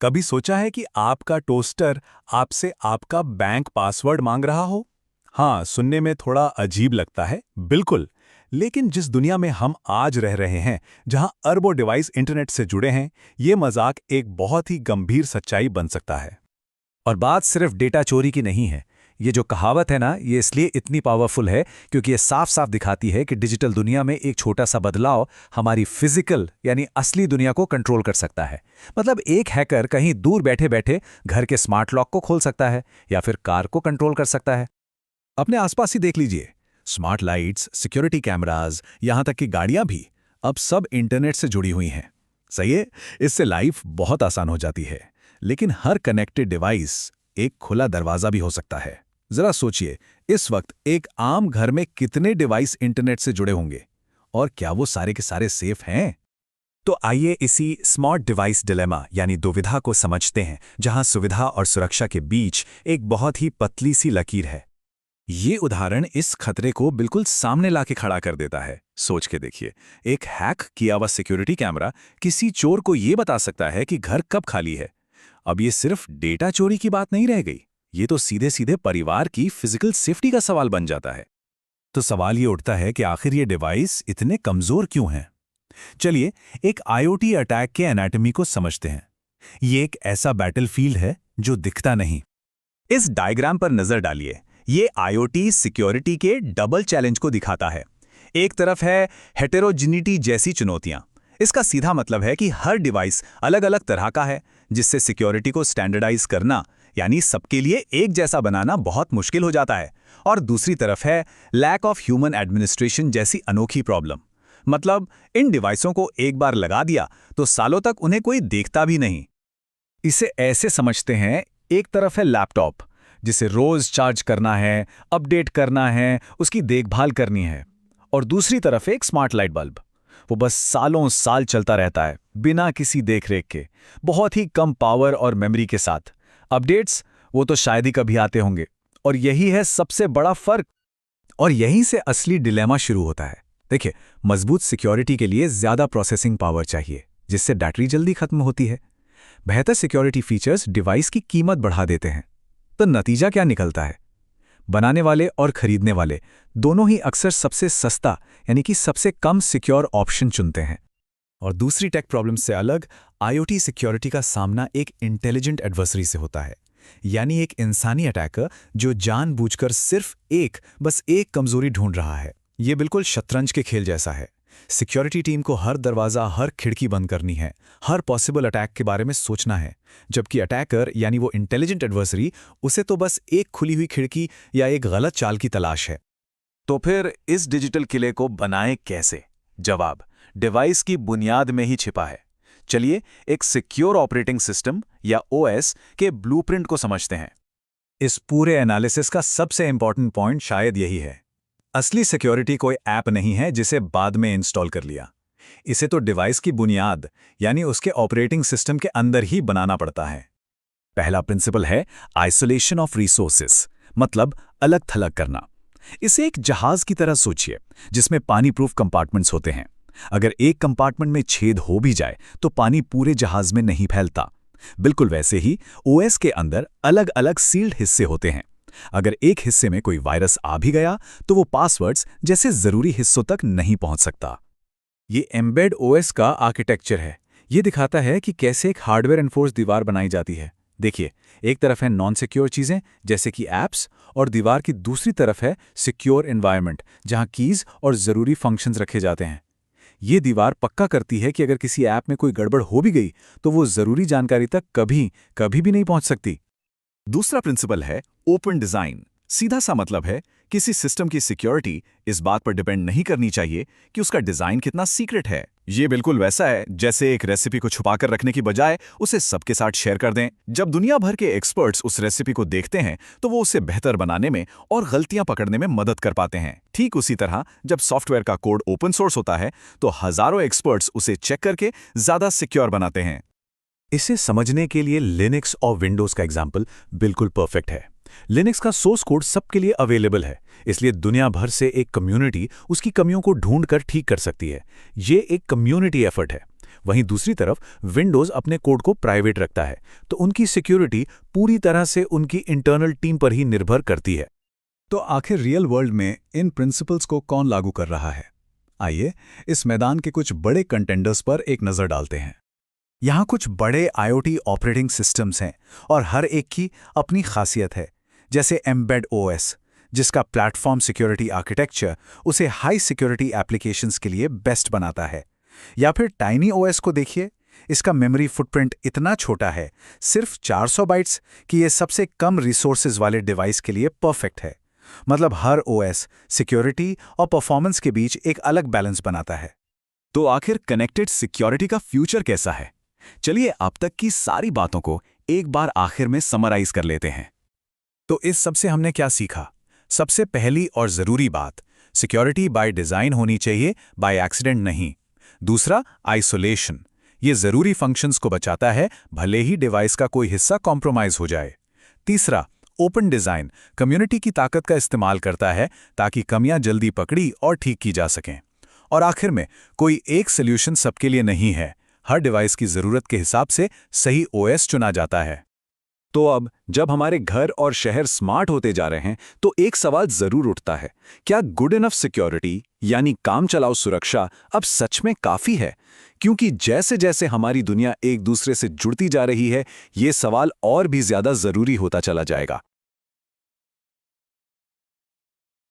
कभी सोचा है कि आपका टोस्टर आपसे आपका बैंक पासवर्ड मांग रहा हो? हाँ, सुनने में थोड़ा अजीब लगता है, बिल्कुल। लेकिन जिस दुनिया में हम आज रह रहे हैं, जहां अरबों डिवाइस इंटरनेट से जुड़े हैं, ये मजाक एक बहुत ही गंभीर सच्चाई बन सकता है। और बात सिर्फ डेटा चोरी की नहीं है। ये जो कहावत है ना, ये इसलिए इतनी पावरफुल है क्योंकि ये साफ साफ दिखाती है कि डिजिटल दुनिया में एक छोटा सा बदलाव हमारी फिजिकल यानी असली दुनिया को कंट्रोल कर सकता है। मतलब एक हैकर कहीं दूर बैठे बैठे घर के स्मार्ट लॉक को खोल सकता है या फिर कार को कंट्रोल कर सकता है। अपने आसपास ही देख लीजिए, स्मार्ट लाइट्स, सिक्योरिटी कैमराज, यहाँ तक कि गाड़ियाँ भी अब सब इंटरनेट से जुड़ी हुई हैं। सही है, इससे लाइफ बहुत आसान हो जाती है। लेकिन हर कनेक्टेड डिवाइस एक खुला दरवाज़ा भी हो सकता है। जरा सोचिए, इस वक्त एक आम घर में कितने डिवाइस इंटरनेट से जुड़े होंगे, और क्या वो सारे के सारे सेफ हैं? तो आइए इसी स्मार्ट डिवाइस डिलेमा यानी दुविधा को समझते हैं, जहां सुविधा और सुरक्षा के बीच एक बहुत ही पतली सी लकीर है। ये उदाहरण इस खतरे को बिल्कुल सामने लाके खड़ा कर देता है। सोच के देखिए, एक हैक किया हुआ सिक्योरिटी कैमरा किसी चोर को ये बता सकता है कि घर कब खाली है। अब ये सिर्फ डेटा चोरी की बात नहीं रह गई, ये तो सीधे सीधे परिवार की फिजिकल सेफ्टी का सवाल बन जाता है। तो सवाल ये उठता है कि आखिर ये डिवाइस इतने कमजोर क्यों हैं? चलिए एक आईओटी अटैक के एनाटॉमी को समझते हैं। ये एक ऐसा बैटलफील्ड है जो दिखता नहीं। इस डायग्राम पर नजर डालिए। ये आईओटी सिक्योरिटी के डबल चैलेंज को दिखाता है। एक तरफ है हेटेरोजिनिटी जैसी चुनौतियां। इसका सीधा मतलब है कि हर डिवाइस अलग अलग तरह का है, जिससे सिक्योरिटी को स्टैंडर्डाइज करना यानी सबके लिए एक जैसा बनाना बहुत मुश्किल हो जाता है। और दूसरी तरफ है लैक ऑफ ह्यूमन एडमिनिस्ट्रेशन जैसी अनोखी प्रॉब्लम। मतलब इन डिवाइसों को एक बार लगा दिया तो सालों तक उन्हें कोई देखता भी नहीं। इसे ऐसे समझते हैं, एक तरफ है लैपटॉप जिसे रोज चार्ज करना है, अपडेट करना है, उसकी देखभाल करनी है। और दूसरी तरफ एक स्मार्ट लाइट बल्ब, वो बस सालों साल चलता रहता है बिना किसी देखरेख के, बहुत ही कम पावर और मेमोरी के साथ। अपडेट्स वो तो शायद ही कभी आते होंगे। और यही है सबसे बड़ा फर्क। और यहीं से असली डिलेमा शुरू होता है। देखिए, मजबूत सिक्योरिटी के लिए ज्यादा प्रोसेसिंग पावर चाहिए, जिससे बैटरी जल्दी खत्म होती है। बेहतर सिक्योरिटी फीचर्स डिवाइस की कीमत बढ़ा देते हैं। तो नतीजा क्या निकलता है? बनाने वाले और खरीदने वाले दोनों ही अक्सर सबसे सस्ता यानी कि सबसे कम सिक्योर ऑप्शन चुनते हैं। और दूसरी टेक प्रॉब्लम से अलग, आईओटी सिक्योरिटी का सामना एक इंटेलिजेंट एडवर्सरी से होता है, यानी एक इंसानी अटैकर जो जानबूझकर सिर्फ बस एक कमजोरी ढूंढ रहा है। ये बिल्कुल शतरंज के खेल जैसा है। सिक्योरिटी टीम को हर दरवाज़ा, हर खिड़की बंद करनी है, हर पॉसिबल अटैक के बारे में सोचना है, जबकि अटैकर यानी वो इंटेलिजेंट एडवर्सरी, उसे तो बस एक खुली हुई खिड़की या एक गलत चाल की तलाश है। तो फिर इस डिजिटल किले को बनाएं कैसे? जवाब डिवाइस की बुनियाद में ही छिपा है। चलिए एक सिक्योर ऑपरेटिंग सिस्टम या ओएस के ब्लूप्रिंट को समझते हैं। इस पूरे एनालिसिस का सबसे इंपॉर्टेंट पॉइंट शायद यही है। असली सिक्योरिटी कोई ऐप नहीं है जिसे बाद में इंस्टॉल कर लिया। इसे तो डिवाइस की बुनियाद यानी उसके ऑपरेटिंग सिस्टम के अंदर ही बनाना पड़ता है। पहला प्रिंसिपल है आइसोलेशन ऑफ रिसोर्सेस, मतलब अलग थलग करना। इसे एक जहाज की तरह सोचिए जिसमें पानी प्रूफ कंपार्टमेंट्स होते हैं। अगर एक कंपार्टमेंट में छेद हो भी जाए तो पानी पूरे जहाज में नहीं फैलता। बिल्कुल वैसे ही ओएस के अंदर अलग अलग सील्ड हिस्से होते हैं। अगर एक हिस्से में कोई वायरस आ भी गया तो वो पासवर्ड्स जैसे जरूरी हिस्सों तक नहीं पहुंच सकता। ये एम्बेड ओएस का आर्किटेक्चर है। ये दिखाता है कि कैसे एक हार्डवेयर एनफोर्स दीवार बनाई जाती है। देखिए, एक तरफ है नॉन सिक्योर चीजें जैसे कि ऐप्स, और दीवार की दूसरी तरफ है सिक्योर एनवायरनमेंट जहां कीज और जरूरी फंक्शंस रखे जाते हैं। ये दीवार पक्का करती है कि अगर किसी ऐप में कोई गड़बड़ हो भी गई तो वो जरूरी जानकारी तक कभी भी नहीं पहुंच सकती। दूसरा प्रिंसिपल है ओपन डिजाइन। सीधा सा मतलब है किसी सिस्टम की सिक्योरिटी इस बात पर डिपेंड नहीं करनी चाहिए कि उसका डिजाइन कितना सीक्रेट है। ये बिल्कुल वैसा है जैसे एक रेसिपी को छुपाकर रखने की बजाय उसे सबके साथ शेयर कर दें। जब दुनिया भर के एक्सपर्ट्स उस रेसिपी को देखते हैं तो वो उसे बेहतर बनाने में और गलतियां पकड़ने में मदद कर पाते हैं। ठीक उसी तरह जब सॉफ्टवेयर का कोड ओपन सोर्स होता है तो हजारों एक्सपर्ट्स उसे चेक करके ज्यादा सिक्योर बनाते हैं। इसे समझने के लिए लिनक्स और विंडोज का एग्जाम्पल बिल्कुल परफेक्ट है। लिनक्स का सोर्स कोड सबके लिए अवेलेबल है, इसलिए दुनिया भर से एक कम्युनिटी उसकी कमियों को ढूंढकर ठीक कर सकती है। ये एक कम्युनिटी एफर्ट है। वहीं दूसरी तरफ विंडोज़ अपने कोड को प्राइवेट रखता है, तो उनकी सिक्योरिटी पूरी तरह से उनकी इंटरनल टीम पर ही निर्भर करती है। तो आखिर रियल वर्ल्ड में इन प्रिंसिपल्स को कौन लागू कर रहा है? आइए इस मैदान के कुछ बड़े कंटेंडर्स पर एक नज़र डालते हैं। यहाँ कुछ बड़े IoT ऑपरेटिंग सिस्टम्स हैं और हर एक की अपनी खासियत है, जैसे एम्बेड OS, जिसका प्लेटफॉर्म सिक्योरिटी आर्किटेक्चर उसे हाई सिक्योरिटी एप्लीकेशंस के लिए बेस्ट बनाता है। या फिर टाइनी OS को देखिए, इसका मेमोरी फुटप्रिंट इतना छोटा है, सिर्फ 400 बाइट्स, कि ये सबसे कम रिसोर्सेज वाले डिवाइस के लिए परफेक्ट है। मतलब हर OS सिक्योरिटी और परफॉर्मेंस के बीच एक अलग बैलेंस बनाता है। तो आखिर कनेक्टेड सिक्योरिटी का फ्यूचर कैसा है? चलिए अब तक की सारी बातों को एक बार आखिर में समराइज कर लेते हैं। तो इस सब से हमने क्या सीखा? सबसे पहली और ज़रूरी बात, सिक्योरिटी बाय डिज़ाइन होनी चाहिए, बाय एक्सीडेंट नहीं। दूसरा, आइसोलेशन, ये ज़रूरी फंक्शंस को बचाता है, भले ही डिवाइस का कोई हिस्सा कॉम्प्रोमाइज़ हो जाए। तीसरा, ओपन डिज़ाइन कम्युनिटी की ताकत का इस्तेमाल करता है ताकि कमियां जल्दी पकड़ी और ठीक की जा सकें। और आखिर में, कोई एक सॉल्यूशन सबके लिए नहीं है, हर डिवाइस की ज़रूरत के हिसाब से सही OS चुना जाता है। तो अब जब हमारे घर और शहर स्मार्ट होते जा रहे हैं, तो एक सवाल जरूर उठता है, क्या गुड इनफ सिक्योरिटी यानी काम चलाऊ सुरक्षा अब सच में काफी है? क्योंकि जैसे जैसे हमारी दुनिया एक दूसरे से जुड़ती जा रही है, ये सवाल और भी ज्यादा जरूरी होता चला जाएगा।